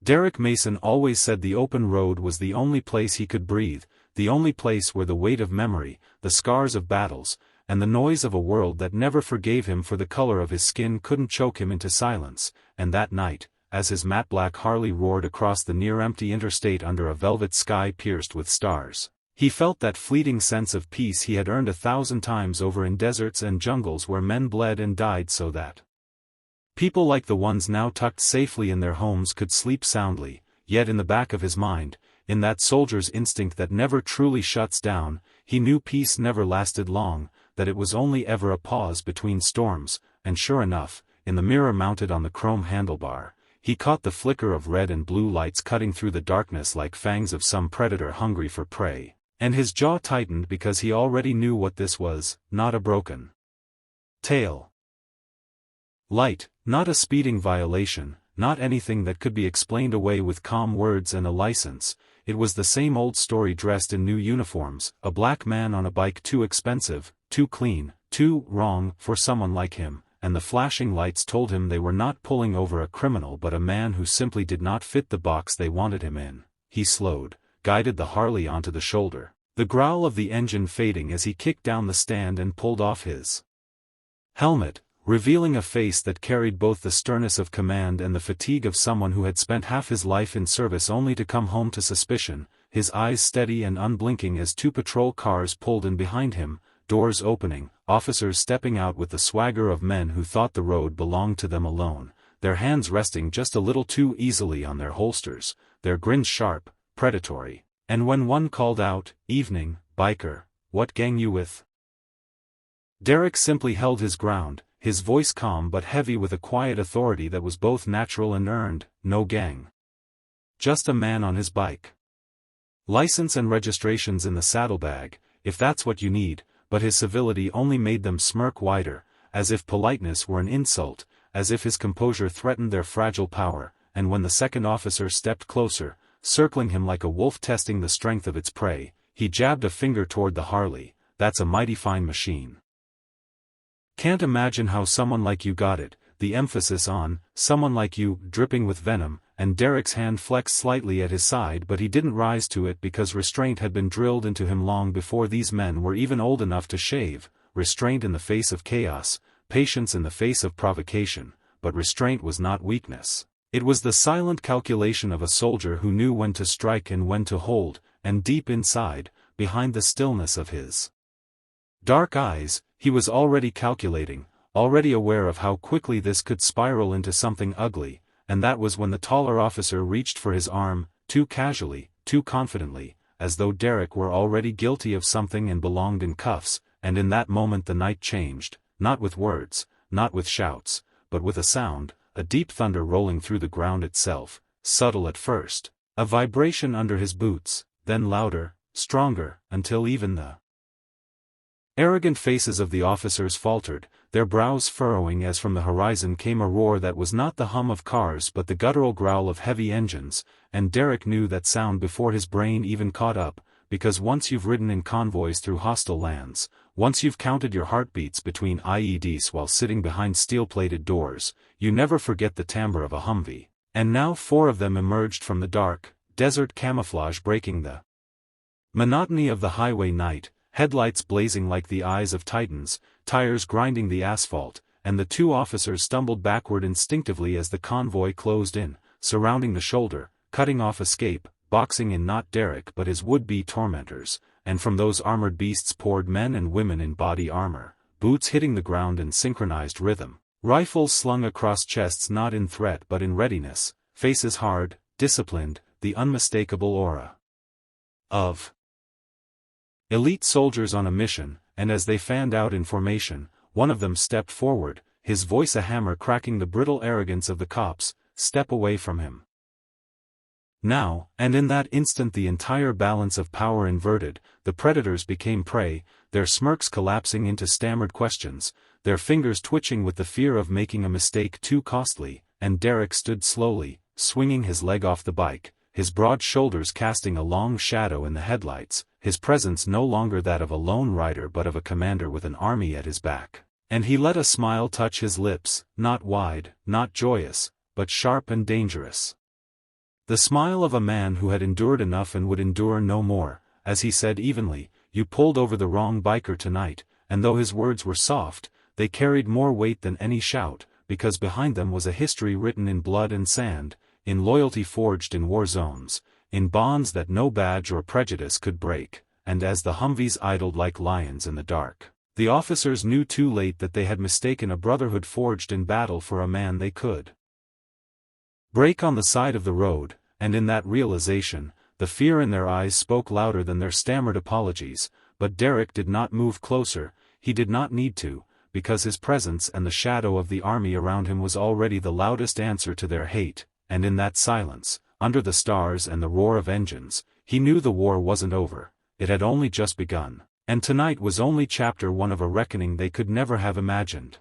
Derrick Mason always said the open road was the only place he could breathe, the only place where the weight of memory, the scars of battles, and the noise of a world that never forgave him for the color of his skin couldn't choke him into silence. And that night, as his matte-black Harley roared across the near-empty interstate under a velvet sky pierced with stars, he felt that fleeting sense of peace he had earned 1,000 times over in deserts and jungles where men bled and died so that people like the ones now tucked safely in their homes could sleep soundly. Yet in the back of his mind, in that soldier's instinct that never truly shuts down, he knew peace never lasted long, that it was only ever a pause between storms. And sure enough, in the mirror mounted on the chrome handlebar, he caught the flicker of red and blue lights cutting through the darkness like fangs of some predator hungry for prey, and his jaw tightened because he already knew what this was: not a broken tail light, not a speeding violation, not anything that could be explained away with calm words and a license. It was the same old story dressed in new uniforms, a black man on a bike too expensive, too clean, too wrong for someone like him, and the flashing lights told him they were not pulling over a criminal but a man who simply did not fit the box they wanted him in. He slowed, guided the Harley onto the shoulder, the growl of the engine fading as he kicked down the stand and pulled off his helmet, revealing a face that carried both the sternness of command and the fatigue of someone who had spent half his life in service only to come home to suspicion. His eyes steady and unblinking as 2 patrol cars pulled in behind him, doors opening, officers stepping out with the swagger of men who thought the road belonged to them alone, their hands resting just a little too easily on their holsters, their grins sharp, predatory. And when one called out, "Evening, biker, what gang you with?" Derrick simply held his ground, his voice calm but heavy with a quiet authority that was both natural and earned. "No gang. Just a man on his bike. License and registrations in the saddlebag, if that's what you need." But his civility only made them smirk wider, as if politeness were an insult, as if his composure threatened their fragile power. And when the second officer stepped closer, circling him like a wolf testing the strength of its prey, he jabbed a finger toward the Harley. "That's a mighty fine machine. Can't imagine how someone like you got it," the emphasis on "someone like you," dripping with venom, and Derrick's hand flexed slightly at his side, but he didn't rise to it because restraint had been drilled into him long before these men were even old enough to shave. Restraint in the face of chaos, patience in the face of provocation, but restraint was not weakness. It was the silent calculation of a soldier who knew when to strike and when to hold, and deep inside, behind the stillness of his dark eyes, he was already calculating, already aware of how quickly this could spiral into something ugly. And that was when the taller officer reached for his arm, too casually, too confidently, as though Derrick were already guilty of something and belonged in cuffs. And in that moment the night changed, not with words, not with shouts, but with a sound, a deep thunder rolling through the ground itself, subtle at first, a vibration under his boots, then louder, stronger, until even the arrogant faces of the officers faltered, their brows furrowing as from the horizon came a roar that was not the hum of cars but the guttural growl of heavy engines. And Derrick knew that sound before his brain even caught up, because once you've ridden in convoys through hostile lands, once you've counted your heartbeats between IEDs while sitting behind steel-plated doors, you never forget the timbre of a Humvee. And now 4 of them emerged from the dark, desert camouflage breaking the monotony of the highway night, headlights blazing like the eyes of titans, tires grinding the asphalt, and the 2 officers stumbled backward instinctively as the convoy closed in, surrounding the shoulder, cutting off escape, boxing in not Derrick but his would-be tormentors. And from those armored beasts poured men and women in body armor, boots hitting the ground in synchronized rhythm, rifles slung across chests not in threat but in readiness, faces hard, disciplined, the unmistakable aura of elite soldiers on a mission. And as they fanned out in formation, one of them stepped forward, his voice a hammer cracking the brittle arrogance of the cops. "Step away from him now." And in that instant the entire balance of power inverted, the predators became prey, their smirks collapsing into stammered questions, their fingers twitching with the fear of making a mistake too costly. And Derrick stood slowly, swinging his leg off the bike, his broad shoulders casting a long shadow in the headlights, his presence no longer that of a lone rider but of a commander with an army at his back. And he let a smile touch his lips, not wide, not joyous, but sharp and dangerous. The smile of a man who had endured enough and would endure no more, as he said evenly, "You pulled over the wrong biker tonight," and though his words were soft, they carried more weight than any shout, because behind them was a history written in blood and sand, in loyalty forged in war zones, in bonds that no badge or prejudice could break, and as the Humvees idled like lions in the dark, the officers knew too late that they had mistaken a brotherhood forged in battle for a man they could break on the side of the road, and in that realization, the fear in their eyes spoke louder than their stammered apologies, but Derrick did not move closer, he did not need to, because his presence and the shadow of the army around him was already the loudest answer to their hate, and in that silence, under the stars and the roar of engines, he knew the war wasn't over, it had only just begun, and tonight was only chapter 1 of a reckoning they could never have imagined.